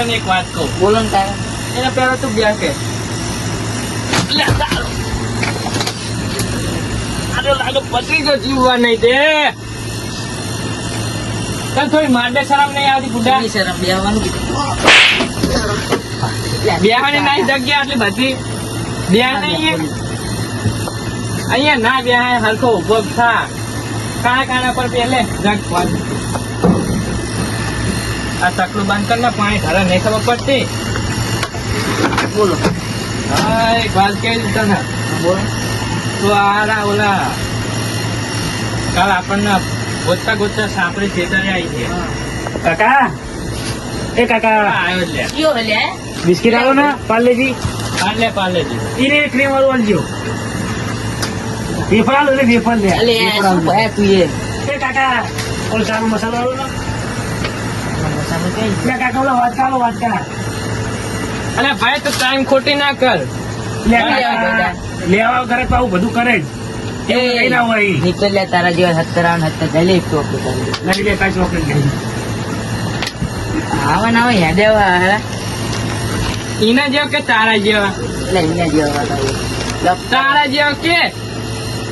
તને એક વાત કહું. બોલો ને તારે. એના પહેલા તું બે કે લાગો પતરી ગયો જીવવા નહીં દે. તને થોડી માંડે શરમ નહીં આવતી બુઢા? શરમ બેહવાનું બેહાની નાની જગ્યા આટલી બધી બેહા નહીં અહીંયા ના બેહાય હરખો ઉભો થા. કાણા કાણા પર પેલે જગ પાડ. આ તકલું બંધ કર ને પાણી ઘરે નહીં ખબર પડતી. બોલો. હા એક વાત કેવી તને. બોલો. તો આ ઓલા કાલ આપણને ગોતતા ગોતતા સાપડી છેતરી આવી છે. કાકા એ કાકા આવ્યો લે કયો લે? બિસ્કિટ આલો ને પાર્લેજી. પાર્લેજી ઈને ક્રીમ વાળું આલજો. વેફર આલો ને વેફર લે. અલે વેફર શું આલજો. ભાઈ તું એ? એ કાકા ઓલો ચાનો મસાલો આલો ને. મસાલો કઈ? લે કાકા ઓલા વાટકા આલો વાટકા. અરે ભાઈ તું ટાઈમ ખોટી ના કર. લે લેવા કાકા બધા. લેવા ઘરે તો આવું બધું કરે જ. એવું કઈ ના હોય. નીકળ લે તારા જેવા 70 જલે એક ટોપ લઈ લે કાંઈ ચોકલેટ લઈ. આવા ના હોય હેડે આવા એના જેવા કે તારા જેવા? લઈને જેવા તારા જેવા કે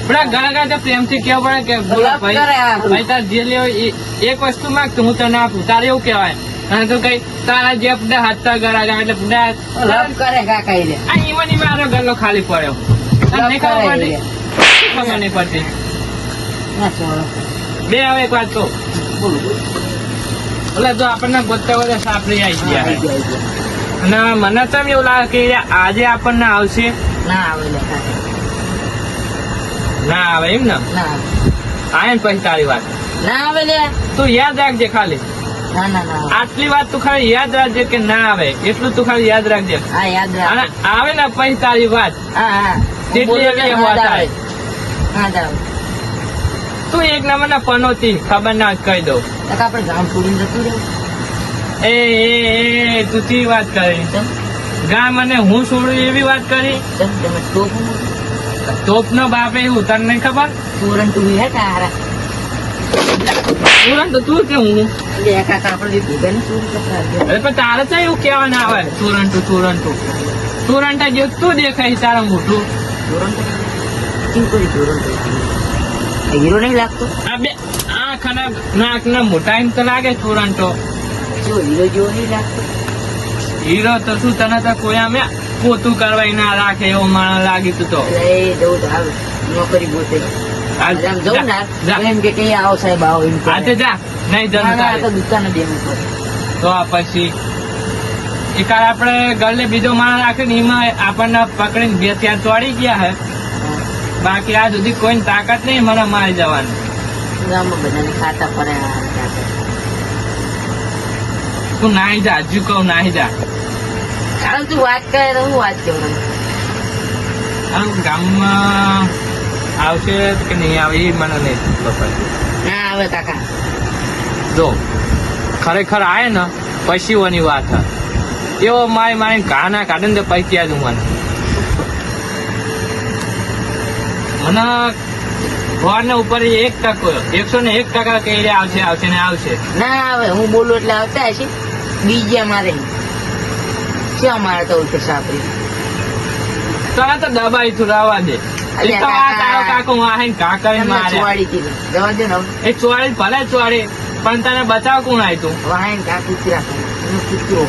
બડા ઘણા ઘણા પ્રેમથી કેવું પડે કે બોલો લપ કરે આ. ભાઈ તાર જે લેવો એક વસ્તુ માંગ તો હું તને આપું. તારે એવું કેવાય અને તું કઈ તારા જે બધા હાથતા ગળા જાય એટલે બધા લપ કરે કાકા ઈ રે. આ ઈવન મારો ગલ્લો ખાલી પડ્યો. તને નહીં ખબર પડતી? ખબર નહીં પડતી. ના છોડો. બે હવે એક વાત કહું. બોલો બોલો. એટલે જો આપણને ગોતતા બધા સાપડી આવી ગયા આવી છે. જાય છે. અને મને તો એમ એવું લાગે કે આજે આપણને આવશે. ના આવે લે કાકા. ના આવે એમ ને? ના આવે. આવે ને પછી તારી વાત ના આવે લે. તું યાદ રાખજે ખાલી. ના ના ના આવે. આટલી વાત તું ખાલી યાદ રાખજે કે ના આવે એટલું તું ખાલી યાદ રાખજે. હા યાદ અને રાખ. આવે ને પછી તારી વાત હા હા. જેટલી બોલો એવી ને, વાત હા, આવે. હા જાવ. તું એક નંબર ના પનોતી ખબર ના જ કહી દઉં. કાકા આપણે ગામ છોડીને જતું રહેવું. એ તું તી વાત કરી ચમ ગામ અને હું છોડું એવી વાત કરી. ચમ તમે ટોપ તોપ નો બાપે એવું તને નહીં ખબર? તોરણ તું હે તારા. તુરંત તો તું કે હું લે કાકા આપણે ભેગા ને ચોરી કરતા હતા. અરે પણ તારે તો એવું કેવા ના આવે તુરંત જે તું દેખાય તારા મોટું. તોરણ તો કેમ કરી તોરણ તો હીરો નહીં લાગતો. આ બે આંખ અને નાક ના મોટા એમ તો લાગે તુરંતો. જો હીરો જેવો નહીં લાગતો. હીરો તો શું તને તો કોઈ આમ પોતું કરવા ના રાખે એવો માણસ લાગી તું તો. એટલે એ જવું તો હાલ નોકરી ગોતે. આમ જવું ને જા. એમ કે કઈ આવો સાહેબ આવો એમ કહે. આજે જા નહીં ના, જતું ના, આ તો તારે. દુકાને બેસવું પડે. તો આ પછી એકાદ આપણે ગળે બીજો માણસ રાખે ને એમાં આપણને પકડીને બે ત્યાં ચોડી ગયા હે. હા. બાકી આ સુધી કોઈ તાકાત નહીં મને મારી જવાની. ગામમાં બધાને ખાતા પડે આ કાકા. તું નાહી જા હજુ કહું નાહી જા. ચાલ તું વાત કરે તો હું વાત કરું. આમ ગામમાં આવશે કે નહીં આવે એ મને નહીં ખબર. ના આવે કાકા. જો ખરેખર આવે ને પછી ઓની વાત હે. એવો મારી મારી ઘા ના કાઢે ને તો પછી ત્યાં જ મને ભગવાન ઉપર 101% કહી રહ્યા આવશે આવશે ને આવશે. ના આવે હું બોલું એટલે આવતા હશે. બીજા મારે ક્યાં મારે તો ઉલટે સાપરી. તને તો દબાઈ તું રવા દે. એ તો આ તારો કાકો વાહન ઘા કરીને મારે ચોવાડી હતી જવા દે ને હવે. એ ચોરી ભલે ચોરી પણ તને બચાવ કોણ આવ્યું તું? વાહન કા કૂતરા કૂતરો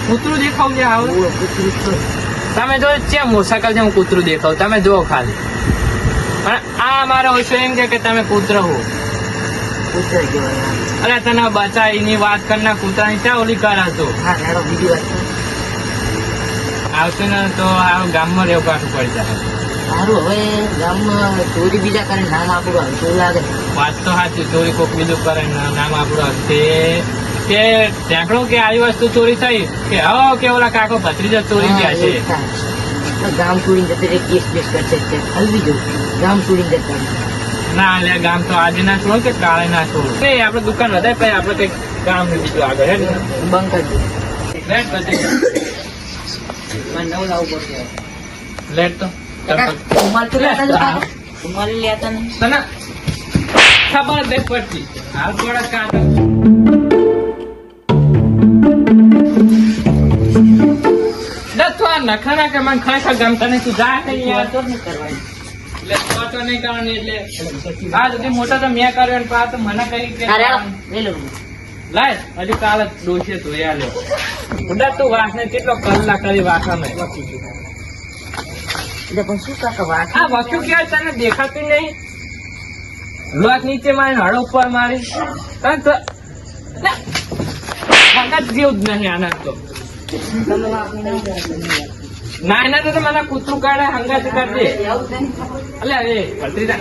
કૂતરું દેખાવ છે આવું? કૂતરું તો તમે જો છે મોટરસાયકલ છે હું કૂતરું દેખાવ તમે જુઓ ખાલી. પણ આ મારો ઓછો એમ કે તમે કૂતરો હો. કૂતરા કહેવાય. અરે તને બચાવ એની વાત કરના કૂતરાની ચા ઓલી કરાતો હા હેડો બીજી વાત કર. આવશે ને તો આ ગામમાં રહેવું કાઢવું પડી જાય. સારું હવે ગામમાં ચોરી બીજા કરે નામ આપણું આવે શું લાગે. વાત તો સાચી ચોરી કોક બીજું કરે ને નામ આપણું હશે કે ટેકડો કે આવી વસ્તુ ચોરી થઈ કે હો કે ઓલા કાકો ભત્રીજા ચોરી ગયા છે. ગામ છોડીને જતે કેસ બેસ કરશે હલવી જવું. ગામ છોડીને જતા ના લે ગામ તો આજે ના છોડો કે કાલે ના છોડો. આપડે દુકાન વધારે પછી આપડે કઈક કામ બીજું આગળ હે ને બંધ કરી લેટ બધી મને નવું લાવવું પડશે. લેટ તો રૂમાલ તો લેતા જ કાકા. રૂમાલ લેતા નહીં. તને ખબર બે પડતી હાલ થોડા કામ નખા ના કે મને ખરેખર ગમતા નહીં. તું જા કઈ યાર. તો નહીં કરવાની. એટલે તો નહીં કરવાની એટલે આ સુધી મોટા તો મેં કર્યો ને આ તો મને કઈ કે અરે હાલો, લઈ લો. લાય હજુ કાલે ડોસે તો યાર લ્યો. ઉડા તું વાસને કેટલો કલાક કરી વાસમાં એટલે પણ શું કાકા વાત આ વસ્તુ ક્યાં તને દેખાતું નહીં? લોટ નીચે મારી હળ ઉપર મારી તને તો વખત જેવું જ નહીં આના તો. ના એના તો મને કૂતરું કાઢે હંગાત કાઢે. એટલે એ ભત્રીજા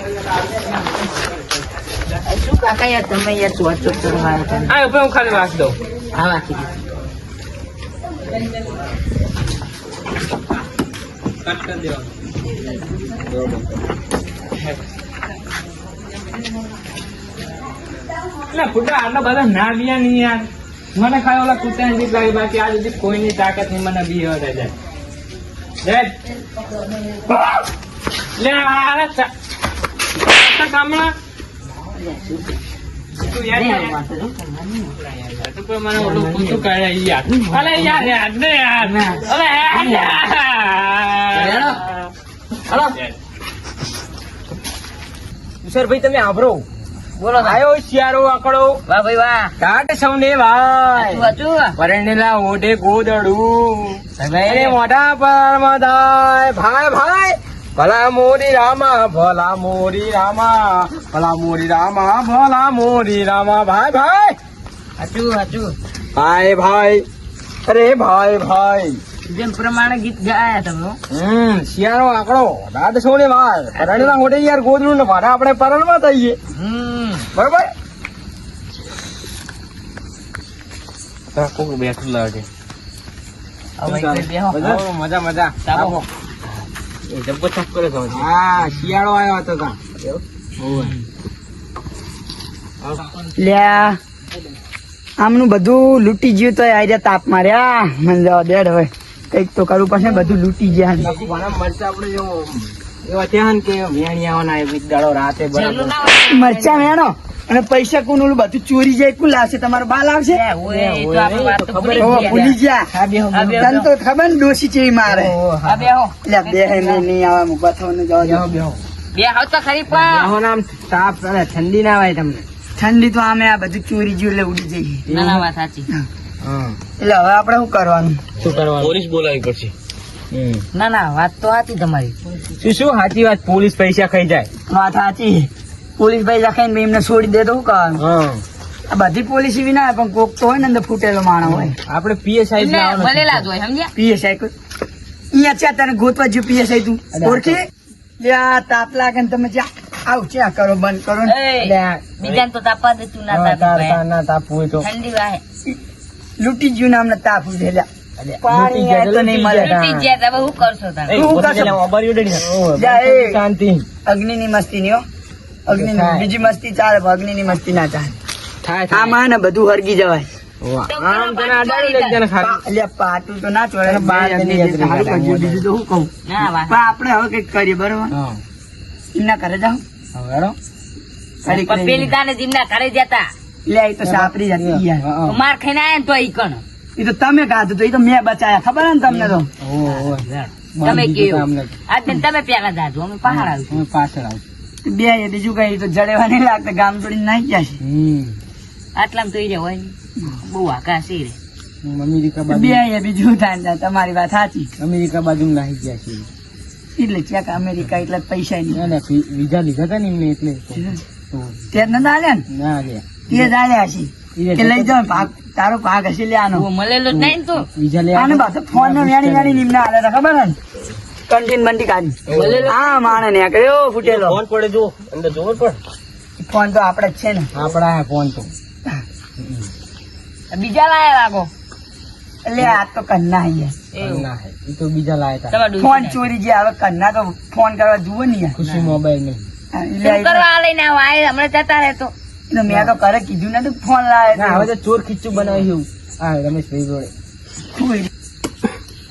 શું કાકા યાર તમે યાર ચોટ ચોટ કરવા આવ્યા હતા. આ ઉપર હું ખાલી વાસ દઉં. હા વાંચી દીધું. કટ કરી દેવાનું. એટલે કૂતરા આટલા બધા ના બિયા નહીં યાર. મને ખાલી ઓલા કૂતરાની બીક લાગી, બાકી આ સુધી કોઈની તાકાત નહીં મને બી હોય જાય. લે આ કામણા તું યાર નહીં, યાર. વાંચો છો, કરવાની નહીં. તું કોઈ મને ઓલું કૂતરું કાઢે યાર. અલે યાર યાર ને યાર. અલે યાર. હાલો. ભાઈ તમે આભરો બોલો ભાઈ. આયો શિયાળો આકડો વાહ ભાઈ વાહ. કાટ સૌને ભાઈ વાંચું, વાંચું. પરણેલા ઓઢે ગોદડું ભાઈ. એને મોઢા પર મદાય ભાઈ ભાઈ ભલા મોરી રામા ભલા મોરી રામા ભલા મોરી રામા ભલા મોરી રામા ભાઈ ભાઈ વાંચું, વાંચું. ભાઈ ભાઈ અરે ભાઈ ભાઈ જેમ પ્રમાણે ગીત ગાયા તમે હો. શિયાળો આકડો દાદ સૌને વાર પરણેલા ઓઢે યાર ગોદડું ને મારા આપણે પરણમાં થઈએ બરોબર. બેઠું લાગે હવે ભાઈ બેહો. મજા મજા ચાલો. હા શિયાળો આવ્યો હતો તા. લ્યા આમનું બધું લૂંટી ગયું તો આઈ તાપ માર્યા મને જવા દેડ હવે કઈક તો કરવું પડશે બધું લૂંટી ગયા મરચા આપડે એવા થયા ને કે વેણિયાઓના એક દાડો રાતે જેમનું બરાબર ના હોય. મરચા વેણો અને પૈસા કોણ ઓલું બધું ચોરી જાય કોણ લાવશે તમારો બા લાવશે એ હોય, એ તો આપણે વાત તો ભૂલી હવે ગયા. ભૂલી ગયા હા, બેહો. તને તો ખબર ને ડોસી ચેવી મારે હા, બેહો. એટલે બે નહીં આવે મુકા થવાનું જવા દો. બેહો તો ખરી પણ. નામ તાપ અને ઠંડી ના આવે તમને. ઠંડી તો આમે આ બધું ચોરી ગયું એટલે ઉડી જઈએ ના ના વાત સાચી. એટલે હવે આપણે શું કરવાનું શું કરવાનું? પોલીસ બોલાવી પડશે. ના ના વાત તો સાચી તમારી. શું શું સાચી વાત? પોલીસ પૈસા ખાઈ જાય. વાત સાચી પોલીસ ભાઈ રાખીને એમને છોડી દે તો શું કરવાનું આ બધી પોલીસ એવી ના હોય પણ કોક તો હોય ને અંદર ફૂટેલો માણસ હોય આપણે પીએસઆઈ એમને ભલેલા જ હોય સમજ્યા. પીએસઆઈ અહીંયા છે તને ગોતવા જો પીએસઆઈ તું ઓળખી લે આ તાપ લાગે ને તમે જ્યાં આવ ચા કરો બંધ કરો ને એ, બીજાને તો તાપવા દે તું ના તાપી ભાઈ. ના તાપ હોય તો ઠંડી વાહે. લૂંટી ગયું ને અમને તાપ ઉઠેલા પાણી લૂંટી આ તો નહીં મળે તૂટી ગયા તમે શું કરશો તારે? તું શું કરશો? જા, એ. શાંતિ અગ્નિની મસ્તી ની હો અગ્નિની થાય. બીજી મસ્તી ચાલે પણ અગ્નિની મસ્તી ના ચાલે થાય આમાં ને બધું હરગી જવાય આમ તને અડાડી લે જણ ખાલી. એટલે પાટું તો ના ચોડે બાર જણની યાદ સારું રાખી. કરજો, બીજું તો શું કહું ના વાત. પણ આપણે હવે કઈક કરીએ બરોબર હા. એમના ઘરે જાઓ હવે હેડો. કડીક પણ પેલી રહી તાને જીમના ઘરે જતા લે એ તો સાપરી જતી યાર હા. માર ખાઈને આયા ને તો ઈ કણ. એ તો તમે કાધું તો એ તો મેં બચાયા ખબર ને તમને તો તમે બીજું કામ કેવું નથી. આજ ને તમે પેલા જાજો અમે પહાડ આવીશું. અમે પાછળ આવું. બે એ બીજું કઈ તો જડેવા નહીં લાગતા ગામ છોડીને નાઈ ગયા છે આટલામાં તો ઈ રહ્યા હોય ને. બહુ આકાશ છે રે. અમેરિકા બે બાજુ એ બીજું થાય ને તમારી વાત સાચી અમેરિકા બાજુ નાહી ગયા છે. એટલે ક્યાંક અમેરિકા એટલે પૈસા નહીં ના, ના, વિઝા લીધા હતા ને એમને એટલે તો ત્યાં નતા આલ્યા ને ના લે. તે જ આલ્યા છે કે લઈ જાઓ ભાગ તારો ભાગ હશે લે આનો ઓ મળેલો જ નહીં ને તો. વિઝા લે આને બાદ ફોન નો વેણી વેણી નિમને આલે તો ખબર ને કંટીન બંટી કાઢી હા માણે ને કર્યો ફૂટેલો ફોન પડે જો અંદર જોવો પણ ફોન તો આપડે જ છે ને આપડા હે ફોન તો બીજા લાયા લાગો. એટલે આ તો કન્ના અહીંયા એવું. ના હે એ તો બીજા લાયા હતા. તમારે ફોન ડૂસી ચોરી ગયા હવે કન્ના તો ફોન કરવા જુઓ ને યાર ખુશી મોબાઈલ નહીં. હા, શું એટલે કરવા આ લઈને આવો? આ હમણાં જતા રહે તો. એટલે મેં તો ઘરે કીધું ને ફોન લાવે ના હવે તો ચોર ખીચું બનાવ્યું હા રમેશભાઈ જોડે.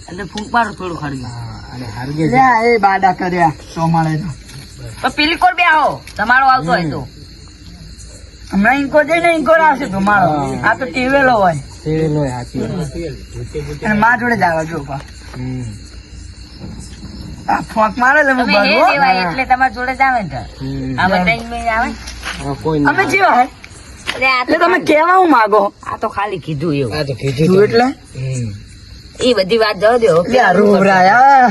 એટલે ફૂંક મારો થોડું ખડ્યું. હા અને હારગે લે એ બાડા કર્યા તો મળે તો તો પેલી કોર બે આવો તમારો આવતો હોય તો. હમણાં ઇન્કો જઈને ઇન્કો આવશે તો મારો આ તો ટીવેલો હોય તેલો હાચી વાત. અને માં જોડે જ આવે જો પા. આ ફોંક મારે એટલે હું તમે હે ભરવો. દેવાય એટલે તમારા જોડે જ આવે ને તો. આ બધા મેં આવે કોઈ અમે જેવા હે એટલે આ તો એટલે તમે કેવા હું માગો આ તો ખાલી કીધું એવું આ તો તું કીધું એટલે એ બધી વાત જવા દો લે આ રોવરાયા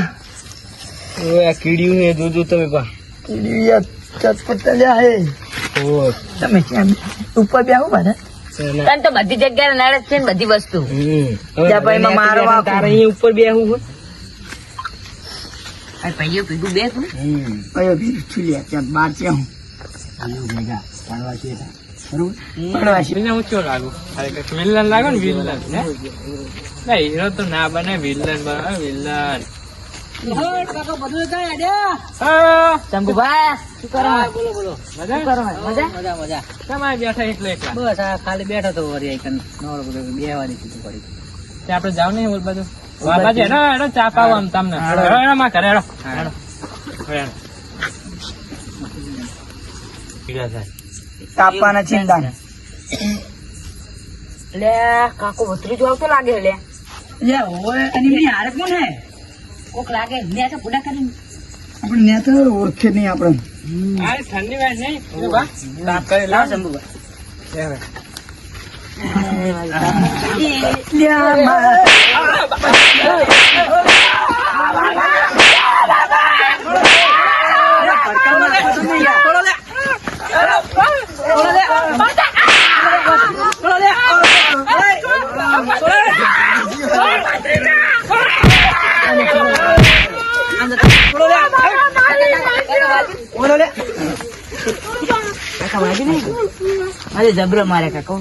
આ કીડ્યું ને દૂધ તમે પા કીડિયા ચટપટ લ્યા હે તમે કેમ ઉપર બેહો બધા તને તો બધી જગ્યાએ નડે જ છે ને બધી વસ્તુ ત્યાં ભાઈ માં મારવા તારે અહીંયા ઉપર બેહવું હોય આ ભાઈઓ ભેગું બે તું અયો ભી છુલિયા ત્યાં બાર છે હું પડવા છે વિલન હું ચો લાગુ ખરેખર વિલન લાગો ને વિલન ને ના હીરો તો ના બને વિલન બને વિલન શંભુભાઈ શું કરો બોલો બોલો મજા શું કરો મજા મજા મજા તમારે બેઠા એટલે એકલા બસ આ ખાલી બેઠો તો વરી આઈ કન નવરો બધો બેહવાની કીધું પડી તે આપણે જાવ નહીં બોલ બધું બાબાજી હેડો હેડો ચા પાવ આમ તમને હેડો હેડો માં ઘરે હેડો હેડો હેડો પીડા થાય તાપવાના ચિંતા લે કાકો ભત્રીજો આવતો લાગે લે લે ઓય અને એની હારે કોણ હે કોક લાગે ને તો પૂડા કરીને આપણે ને તો ઓળખે નહીં આપણે આ ઠંડી વાત નહીં એ બા તાપ કરી લાવ શંભુભાઈ લ્યા મા અરે જબરો મારે કાકો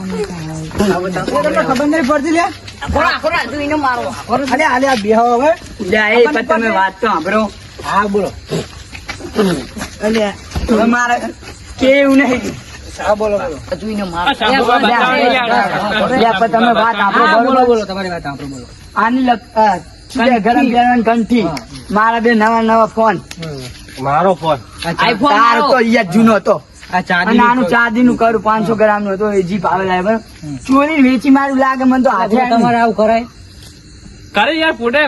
ખબર નહીં પડતી લે કોણા કોણા તું એને મારો અરે આલે આ બેહો હવે લે એ પણ તમે વાત તો સાંભળો હા બોલો અલે હવે મારે કેવું નહીં હા બોલો બોલો તું એને મારો આ શાંભુબા બતાવો યાર લે પણ તમે વાત સાંભળો બરોબર તમારી વાત સાંભળો બોલો આની ગરમ ગરમ ઘંટી મારા બે નવા નવા ફોન મારો ફોન આઈફોન તાર મારો તો યાર જૂનો હતો આ અને આનું ચાંદી નું કરું 500 ગ્રામ નું હતો એ જીપ આવે લાવે ચોરી વેચી મારું લાગે મને તો હાથે તમારે આવું કરાય કરે યાર ફૂટે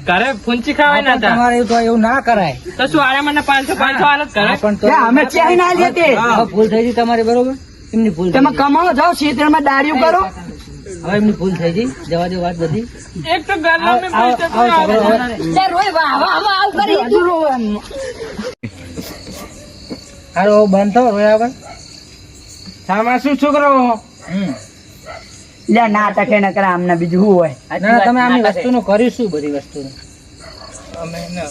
ઘરે ફૂંચી ખાવાય ના તા તમારે એવું ના કરાય તો શું આરે મને 500 હાલત કરે પણ તો અમે ચાઈ ના લે તે હવે ભૂલ થઈ ગઈ તમારી બરોબર એમની ભૂલ થઈ તમે કમાવો જાઓ ક્ષેત્રમાં દાડિયું કરો ગઈ. હવે એમની ભૂલ થઈ ગઈ જવા દો વાત બધી એક તો ઘરના મેં પૈસા તો આવે લે રોય વાહ વાહ આમાં આવું કરી હારો બંધ થો રોયા વગર સામા શું છોકરો લે ના ટકે ન કરે આમને બીજું શું હોય ના તમે આમની વસ્તુનું કરીશું બધી વસ્તુનું અમે ને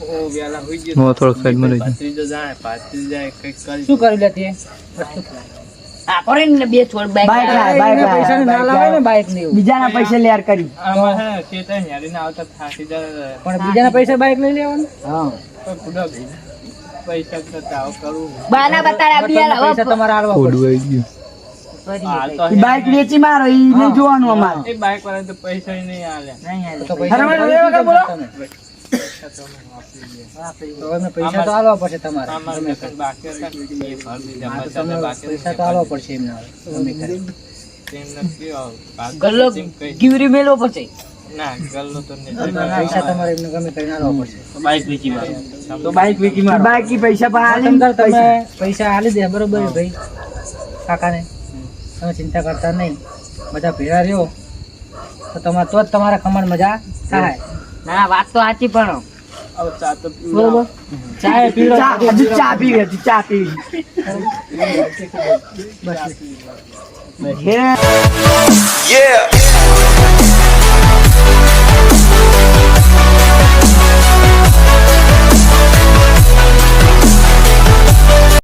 ઓ વેલા હોઈ ગયો નો થોડો સાઈડ માં રહી પાત્રીજો જાય પાત્રી જાય કઈક કરી શું કરી લેતી આ કરીને બે છોડ બાઈક બાઈક લાય, બાઈક લાય, પૈસા ના બાઈક લાવે ને લાય. બાઈક ને એવું બીજાના પૈસા લેર કરી આમાં હે ચેતન યારીને આવતા થાકી જાય પણ બીજાના પૈસા બાઈક લઈ લેવાનું તો પૂરા પૈસા તો તાવ કરું બાના બતાડ્યા તમને બિયાર પૈસા તમારે આલવા પડશે. હાલ તો ઈ બાઈક વેચી મારો ઈ નહીં જોવાનું અમારે એ બાઈક વાળા તો પૈસા નહીં આલ્યા તો પૈસા અરે, તો અરે, અરે, બોલો. તમે. તો એમને પૈસા તો આલવા પડશે તમારે અમારે ગમે તો બાકી હતા ને, એ ભર દીધા, હા, તો પચાસ તમે બાકી પૈસા તો આલવા પડશે એમને ગમે કરે. તેમને કયો, બાકી ગલ્લો તેમ કઈ- ગીવરી મેલો પછી ના ગલ્લો તો નહીં. પૈસા તમારે એમને ગમે કરીને આલવા પડશે તો બાઈક વેચી ઈ બાઈક પૈસા પણ હા, આલી તમ તાર તમે પૈસા. પૈસા આલી દે બરોબર છે ભાઈ કાકાને તમે ચિંતા કરતા નહીં બધા ભેળા રહ્યો તો તમારે તો જ તમારા ખમણ મજા થાય ના વાત તો સાચી પણ હવે ચા તો બરોબર ચાય પીડો ચા હજુ ચા પીવી હતી ચા પીવી બસ હે Yeah.